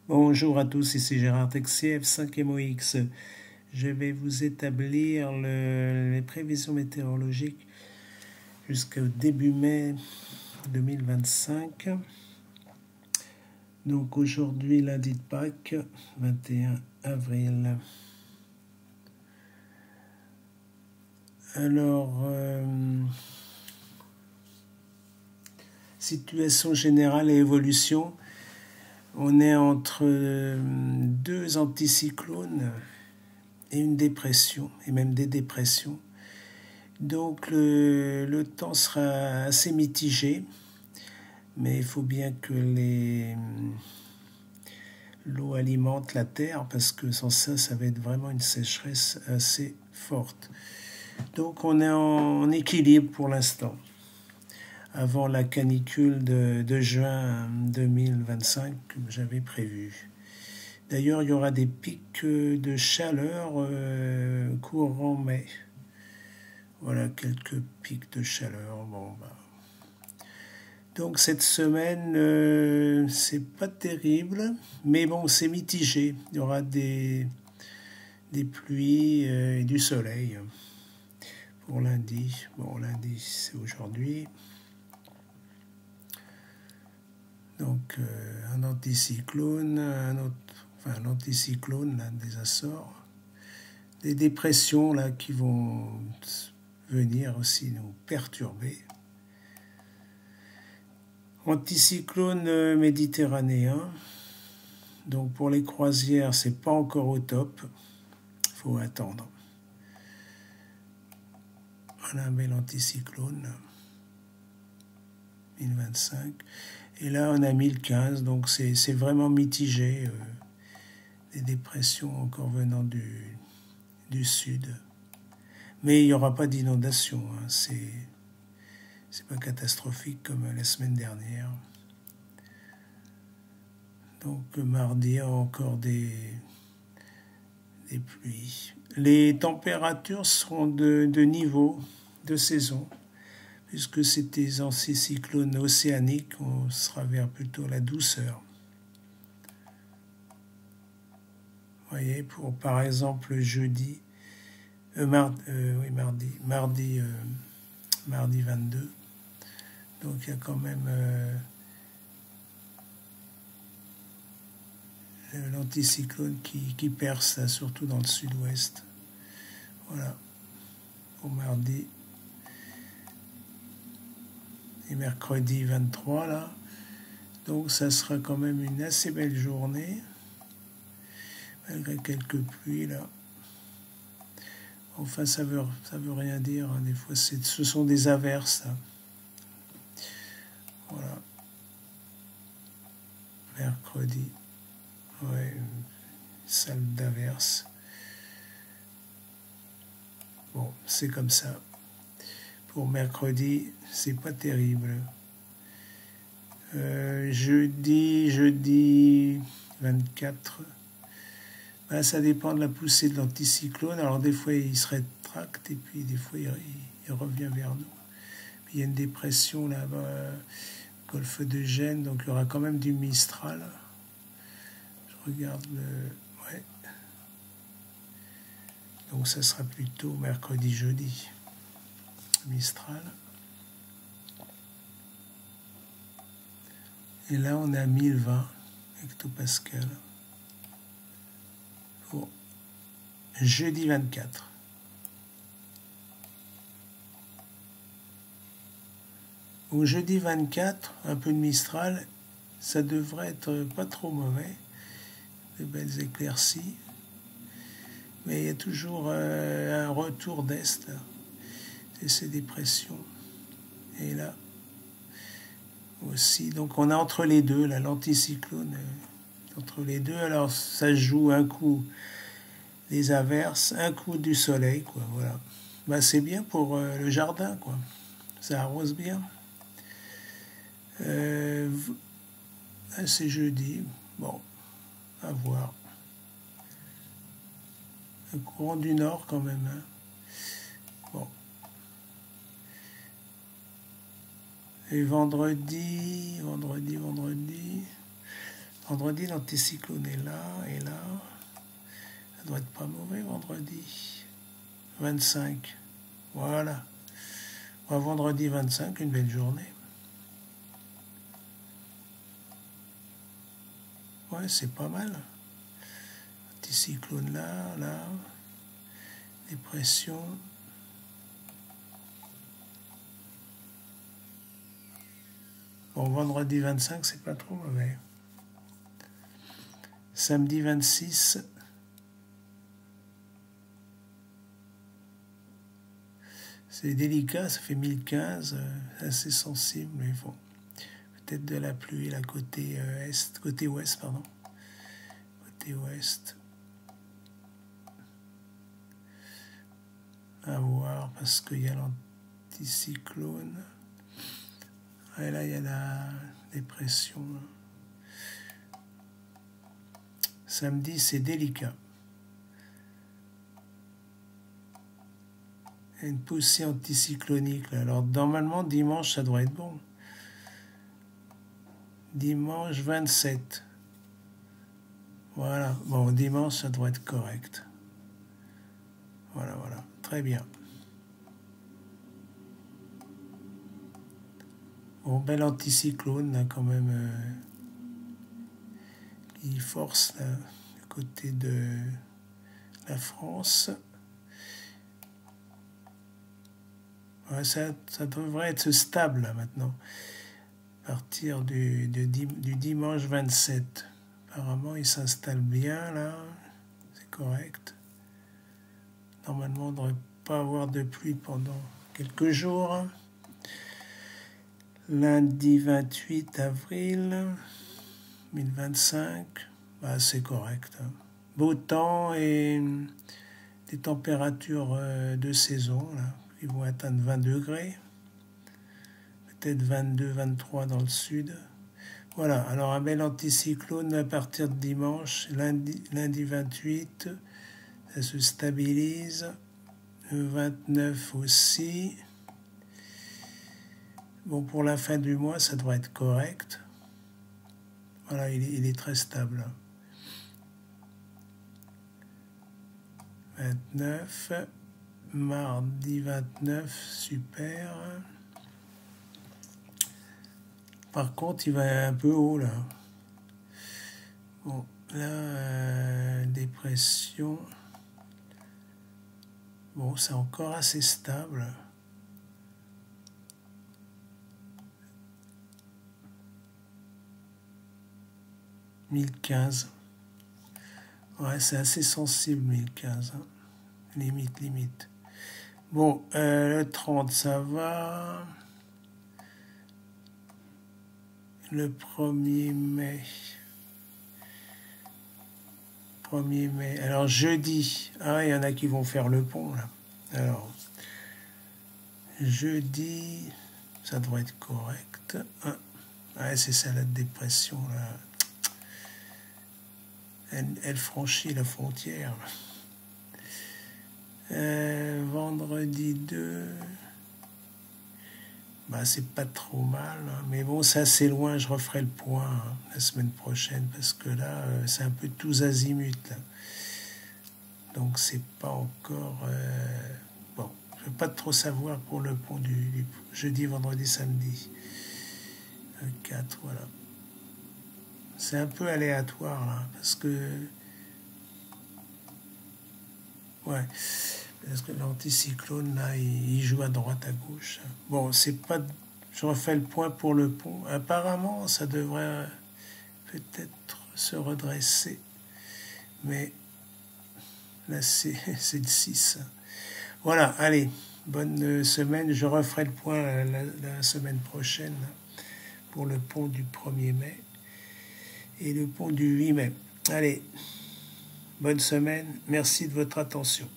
Bonjour à tous, ici Gérard Texier, F5MOX. Je vais vous établir les prévisions météorologiques jusqu'au début mai 2025. Donc aujourd'hui, lundi de Pâques, 21 avril. Alors, situation générale et évolution. On est entre deux anticyclones et une dépression, et même des dépressions. Donc le temps sera assez mitigé, mais il faut bien que l'eau alimente la terre, parce que sans ça, ça va être vraiment une sécheresse assez forte. Donc on est en équilibre pour l'instant, avant la canicule de juin 2025 que j'avais prévu. D'ailleurs, il y aura des pics de chaleur courant mai. Voilà, quelques pics de chaleur. Donc cette semaine, c'est pas terrible, mais bon, c'est mitigé. Il y aura des pluies et du soleil pour lundi. Bon, lundi, c'est aujourd'hui. Donc un anticyclone, un anticyclone là, des Açores, des dépressions là qui vont venir aussi nous perturber. Anticyclone méditerranéen. Donc pour les croisières, c'est pas encore au top. Il faut attendre. Voilà un bel anticyclone. 1025. Et là, on a 1015, donc c'est vraiment mitigé. Des dépressions encore venant du sud. Mais il n'y aura pas d'inondation. Hein. C'est pas catastrophique comme la semaine dernière. Donc mardi, il y a encore des pluies. Les températures seront de niveau de saison, puisque c'est des anticyclones océaniques, on sera vers plutôt la douceur. Vous voyez, pour par exemple jeudi, mardi 22. Donc il y a quand même l'anticyclone qui perce, là, surtout dans le sud-ouest. Voilà, pour mardi. Et mercredi 23, là. Donc ça sera quand même une assez belle journée, malgré quelques pluies, là. Enfin, ça veut rien dire, hein. Des fois, ce sont des averses, là. Voilà. Mercredi. Ouais, une salle d'averse. Bon, c'est comme ça. Pour mercredi, c'est pas terrible. Jeudi 24. Ben, ça dépend de la poussée de l'anticyclone. Alors des fois, il se rétracte et puis des fois, il revient vers nous. Puis il y a une dépression là-bas, golfe de Gênes, donc il y aura quand même du Mistral. Je regarde ouais. Donc ça sera plutôt mercredi, jeudi. Mistral. Et là, on est à 1020 hectopascal pour jeudi 24. Au jeudi 24, un peu de Mistral, ça devrait être pas trop mauvais. De belles éclaircies. Mais il y a toujours un retour d'est, et ces dépressions. Et là aussi, donc on a entre les deux, là, l'anticyclone, entre les deux. Alors ça joue un coup des averses, un coup du soleil, quoi, voilà. Ben, c'est bien pour le jardin, quoi. Ça arrose bien. C'est jeudi, bon, à voir. Un courant du nord quand même, hein. Bon. Et vendredi. Vendredi, l'anticyclone est là, et là. Ça doit être pas mauvais, vendredi. 25. Voilà. Vendredi 25, une belle journée. Ouais, c'est pas mal. Anticyclone là, là. Dépression. Bon, vendredi 25, c'est pas trop mauvais. Samedi 26. C'est délicat, ça fait 1015, assez sensible, mais bon. Peut-être de la pluie, là, côté côté ouest, pardon. Côté ouest. À voir, parce qu'il y a l'anticyclone. Et là, il y a la dépression. Samedi, c'est délicat. Il y a une poussée anticyclonique, là. Alors, normalement, dimanche, ça devrait être bon. Dimanche 27. Voilà. Bon, dimanche, ça devrait être correct. Voilà, voilà. Très bien. Bon, bel anticyclone, là, quand même, qui force, là, du côté de la France. Ouais, ça devrait être stable, là, maintenant. À partir du dimanche 27. Apparemment, il s'installe bien, là. C'est correct. Normalement, on ne devrait pas avoir de pluie pendant quelques jours. Lundi 28 avril 2025, bah, c'est correct. Beau temps et des températures de saison, là, qui vont atteindre 20 degrés. Peut-être 22, 23 dans le sud. Voilà, alors un bel anticyclone à partir de dimanche, lundi 28, ça se stabilise. Le 29 aussi. Bon, pour la fin du mois, ça devrait être correct. Voilà, il est très stable. 29, mardi 29, super. Par contre, il va un peu haut, là. Bon, là, dépression. Bon, c'est encore assez stable. « 1015. Ouais, c'est assez sensible, 1015. Hein. Limite. Bon, le 30, ça va. Le 1er mai. 1er mai. Alors, jeudi. Ah, il y en a qui vont faire le pont, là. Alors, jeudi, ça devrait être correct. Ah, ouais, c'est ça, la dépression, là. Elle franchit la frontière. Vendredi 2, bah, c'est pas trop mal, hein. Mais bon, c'est assez loin, je referai le point, hein, la semaine prochaine, parce que là, c'est un peu tous azimuts, là. Donc, c'est pas encore... bon, je ne veux pas trop savoir pour le pont du jeudi, vendredi, samedi. 4, voilà. C'est un peu aléatoire, là, parce que... Ouais, parce que l'anticyclone, là, il joue à droite, à gauche. Bon, c'est pas... Je refais le point pour le pont. Apparemment, ça devrait peut-être se redresser. Mais là, c'est le 6. Voilà, allez, bonne semaine. Je referai le point la semaine prochaine pour le pont du 1er mai et le pont du 8 mai. Allez, bonne semaine. Merci de votre attention.